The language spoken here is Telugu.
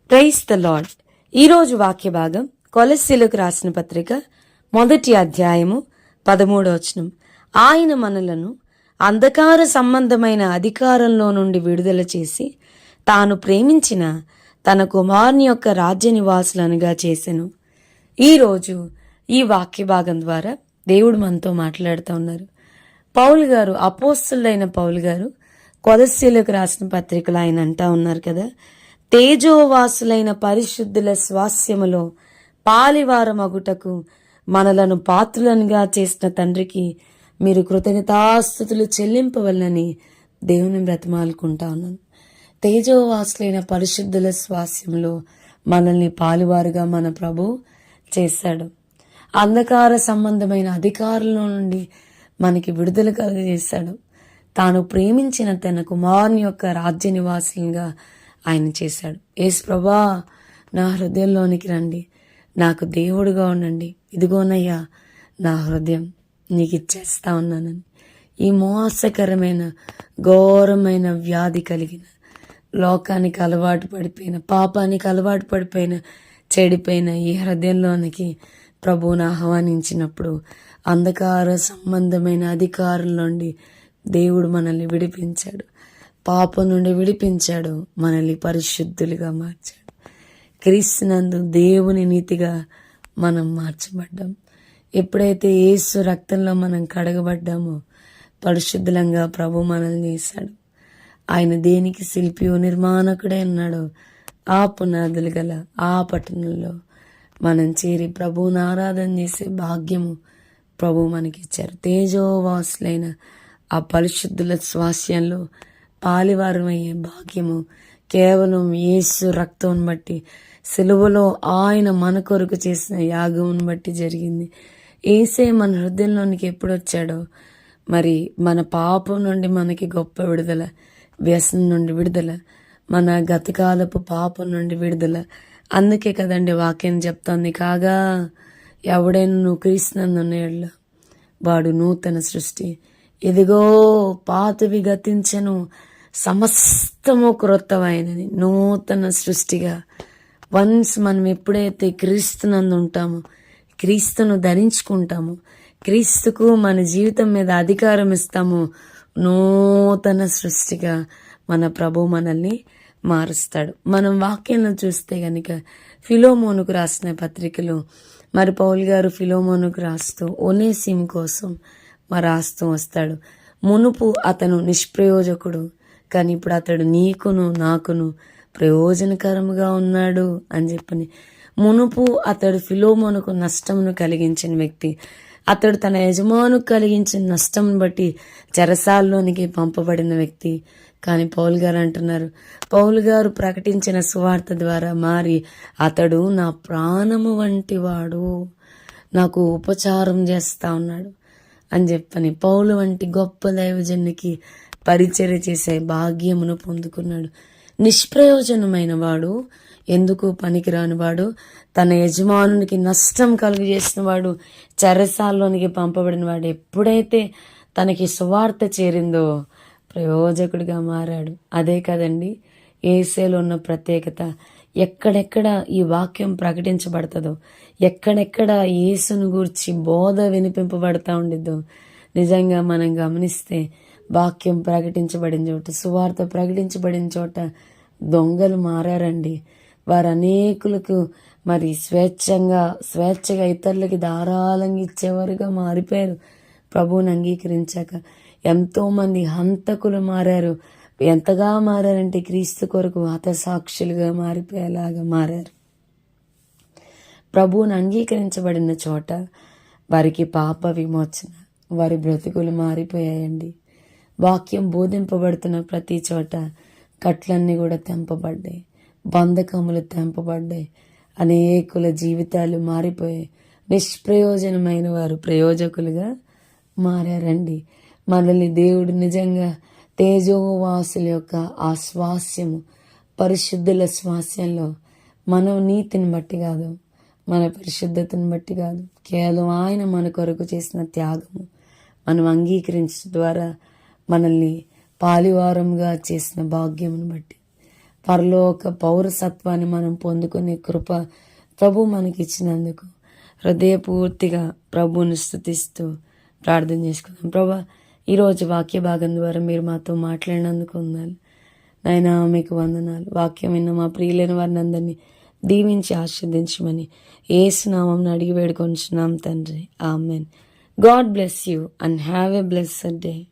Praise the lord. ఈరోజు వాక్య భాగం కొలస్సీలకు రాసిన పత్రిక 1వ అధ్యాయము 13వ వచనం. ఆయన మనలను అంధకార సంబంధమైన అధికారంలో నుండి విడుదల చేసి తాను ప్రేమించిన తన కుమారుని యొక్క రాజ్య నివాసులనుగా చేసెను. ఈరోజు ఈ వాక్య భాగం ద్వారా దేవుడు మనతో మాట్లాడుతూ ఉన్నారు. పౌలు గారు, అపోస్తలుడైన పౌలు గారు కొలస్సీలకు రాసిన పత్రికలు ఆయన అంటా ఉన్నారు కదా, తేజోవాసులైన పరిశుద్ధుల స్వాస్యములో పాలివారమగుటకు మనలను పాత్రులనుగా చేసిన తండ్రికి మీరు కృతజ్ఞతాస్తుతులు చెల్లింపవలనని దేవుని బ్రతిమాలుకుంటా ఉన్నాను. తేజోవాసులైన పరిశుద్ధుల స్వాస్యంలో మనల్ని పాలువారుగా మన ప్రభు చేశాడు. అంధకార సంబంధమైన అధికారుల నుండి మనకి విడుదల కలుగజేశాడు. తాను ప్రేమించిన తన కుమారుని యొక్క రాజ్య నివాసులుగా ఆయన చేశాడు. యేసు ప్రభా, నా హృదయంలోనికి రండి, నాకు దేవుడుగా ఉండండి, ఇదిగోనయ్యా నా హృదయం నీకు ఇచ్చేస్తా ఉన్నానని. ఈ మోసకరమైన ఘోరమైన వ్యాధి కలిగిన, లోకానికి అలవాటు పడిపోయిన, పాపానికి అలవాటు పడిపోయిన, చెడిపోయిన ఈ హృదయంలోనికి ప్రభువును ఆహ్వానించినప్పుడు అంధకార సంబంధమైన అధికారుల నుండి దేవుడు మనల్ని విడిపించాడు. పాపం నుండి విడిపించాడు, మనల్ని పరిశుద్ధులుగా మార్చాడు. క్రీస్తునందు దేవుని నీతిగా మనం మార్చబడ్డాం. ఎప్పుడైతే యేసు రక్తంలో మనం కడగబడ్డామో పరిశుద్ధులంగా ప్రభు మనల్ని చేశాడు. ఆయన దేనికి శిల్పియో నిర్మాణకుడే ఉన్నాడో ఆ పునాదులు గల ఆ పట్టణంలో మనం చేరి ప్రభువుని ఆరాధన చేసే భాగ్యము ప్రభు మనకిచ్చారు. తేజోవాసులైన ఆ పరిశుద్ధుల స్వాస్యంలో పాలివారమయ్యే భాగ్యము కేవలం యేసు రక్తం బట్టి, సిలువలో ఆయన మన కొరకు చేసిన యాగం బట్టి జరిగింది. యేసే మన హృదయంలోనికి ఎప్పుడు వచ్చాడో, మరి మన పాపం నుండి మనకి గొప్ప విడుదల, వ్యసనం నుండి విడుదల, మన గతకాలపు పాపం నుండి విడుదల. అందుకే కదండి వాక్యం చెప్తోంది, కాగా ఎవడైనా నువ్వు క్రీస్తునందున్న వాడు నూతన సృష్టి, ఇదిగో పాతవి గతించెను, సమస్తము క్రొత్తమైనది. నూతన సృష్టిగా వన్స్ మనం ఎప్పుడైతే క్రీస్తునందు ఉంటామో, క్రీస్తును ధరించుకుంటామో, క్రీస్తుకు మన జీవితం మీద అధికారం ఇస్తామో, నూతన సృష్టిగా మన ప్రభు మనల్ని మారుస్తాడు. మనం వాక్యంలో చూస్తే గనుక ఫిలోమోనుకు రాసిన పత్రికలో మరి పౌలు గారు ఫిలోమోనుకు రాస్తూ ఒనేసిము కోసం మరి రాస్తూ వస్తాడు. మునుపు అతను నిష్ప్రయోజకుడు, కానీ ఇప్పుడు అతడు నీకును నాకును ప్రయోజనకరముగా ఉన్నాడు అని చెప్పని. మునుపు అతడు ఫిలోమోనుకు నష్టమును కలిగించిన వ్యక్తి. అతడు తన యజమానుకు కలిగించిన నష్టంను బట్టి చెరసాల్లోనికి పంపబడిన వ్యక్తి. కానీ పౌలు గారు అంటున్నారు, పౌలు గారు ప్రకటించిన సువార్త ద్వారా మారి అతడు నా ప్రాణము వంటి వాడు, నాకు ఉపచారం చేస్తా ఉన్నాడు అని చెప్పని పౌలు వంటి గొప్ప దైవజనునికి పరిచర్య చేసే భాగ్యమును పొందుకున్నాడు. నిష్ప్రయోజనమైన వాడు, ఎందుకు పనికిరాని వాడు, తన యజమానునికి నష్టం కలుగజేసిన వాడు, చెరసాల్లోనికి పంపబడిన వాడు ఎప్పుడైతే తనకి సువార్త చేరిందో ప్రయోజకుడిగా మారాడు. అదే కదండి యేసేలో ఉన్న ప్రత్యేకత. ఎక్కడెక్కడ ఈ వాక్యం ప్రకటించబడుతుందో, ఎక్కడెక్కడ యేసును గూర్చి బోధ వినిపింపబడతా ఉండిద్దో, నిజంగా మనం గమనిస్తే వాక్యం ప్రకటించబడిన చోట, సువార్త ప్రకటించబడిన చోట దొంగలు మారారండి. వారు అనేకులకు మరి స్వేచ్ఛగా ఇతరులకి ధారాళంగా ఇచ్చేవారుగా మారిపోయారు. ప్రభువుని అంగీకరించాక ఎంతోమంది హంతకులు మారారు. ఎంతగా మారారంటే క్రీస్తు కొరకు హతసాక్షులుగా మారిపోయేలాగా మారారు. ప్రభువుని అంగీకరించబడిన చోట వారికి పాప విమోచన, వారి బ్రతుకులు మారిపోయాయండి. వాక్యం బోధింపబడుతున్న ప్రతి చోట కట్లన్నీ కూడా తెంపబడ్డాయి, బంధకములు తెంపబడ్డాయి, అనేకుల జీవితాలు మారిపోయాయి. నిష్ప్రయోజనమైన వారు ప్రయోజకులుగా మారారండి. మనల్ని దేవుడు నిజంగా తేజోవాసుల యొక్క ఆ స్వాస్యము, పరిశుద్ధుల స్వాస్యంలో మనం నీతిని బట్టి కాదు, మన పరిశుద్ధతను బట్టి కాదు, కేవలం ఆయన మన కొరకు చేసిన త్యాగము మనం అంగీకరించడం ద్వారా మనల్ని పాలివారంగా చేసిన భాగ్యమును బట్టి పరలోక పౌరసత్వాన్ని మనం పొందుకునే కృప ప్రభు మనకిచ్చినందుకు హృదయపూర్తిగా ప్రభువుని స్తుతిస్తూ ప్రార్థన చేసుకుందాం. ప్రభా, ఈరోజు వాక్య భాగం ద్వారా మీరు మాతో మాట్లాడినందుకు వందనాలు నాయనా, మీకు వందనాలు. వాక్యం విన్న మా ప్రియులైన వారిని అందరినీ దీవించి ఆశీర్వదించమని యేసు నామమున అడిగి వేడుకొంచున్నాం తండ్రి. Amen. God bless you and have a blessed day.